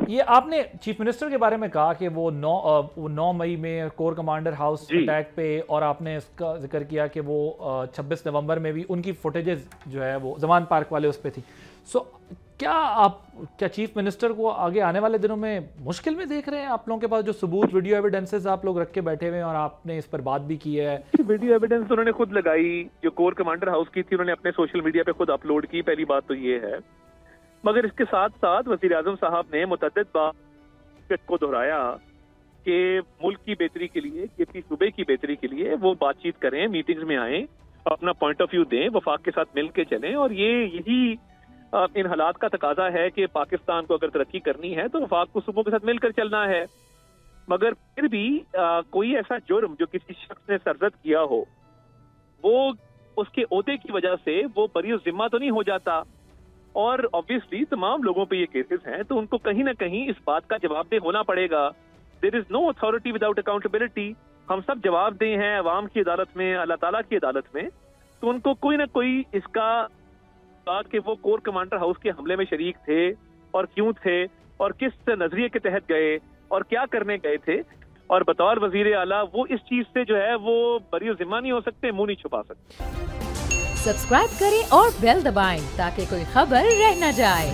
یہ آپ نے چیف منسٹر کے بارے میں کہا کہ وہ 9 مئی میں کور کمانڈر ہاؤس اٹیک پہ، اور آپ نے اس کا ذکر کیا کہ وہ 26 نومبر میں بھی ان کی فوٹیجز جو ہے وہ زمان پارک والے اس پہ تھی. سو کیا چیف منسٹر کو آگے آنے والے دنوں میں مشکل میں دیکھ رہے ہیں؟ آپ لوگوں کے پاس جو ثبوت ویڈیو ایویڈنسز آپ لوگ رکھ کے بیٹھے ہوئے ہیں اور آپ نے اس پر بات بھی کی ہے. ویڈیو ایویڈنس انہوں نے خود لگائی، جو کور کمانڈر ہاؤس کی تھی انہوں نے اپنے سوشل میڈیا پہ خود اپلوڈ کی. پہلی بات تو یہ ہے، مگر اس کے ساتھ ساتھ وزیر اعظم صاحب نے متعدد بات کو دہرایا کہ ملک کی بہتری کے لیے، کسی صوبے کی بہتری کے لیے وہ بات چیت کریں، میٹنگز میں آئیں، اپنا پوائنٹ آف ویو دیں، وفاق کے ساتھ مل کے چلیں. اور یہی ان حالات کا تقاضا ہے کہ پاکستان کو اگر ترقی کرنی ہے تو وفاق کو صوبوں کے ساتھ مل کر چلنا ہے. مگر پھر بھی کوئی ایسا جرم جو کسی شخص نے سرزد کیا ہو، وہ اس کے عہدے کی وجہ سے وہ بری ذمہ تو نہیں ہو جاتا. اور obviously تمام لوگوں پہ یہ کیسز ہیں تو ان کو کہیں نہ کہیں اس بات کا جواب دہ ہونا پڑے گا. There is no authority without accountability. ہم سب جواب دہ ہیں عوام کی عدالت میں، اللہ تعالیٰ کی عدالت میں. تو ان کو کوئی نہ کوئی اس کا کہ وہ کور کمانڈر ہاؤس کے حملے میں شریک تھے اور کیوں تھے اور کس نظریے کے تحت گئے اور کیا کرنے گئے تھے. اور بطور وزیر اعلیٰ وہ اس چیز سے جو ہے وہ بری ذمہ نہیں ہو سکتے، منہ نہیں چھپا سکتے. سبسکرائب کریں اور بیل دبائیں تاکہ کوئی خبر رہ نہ جائے.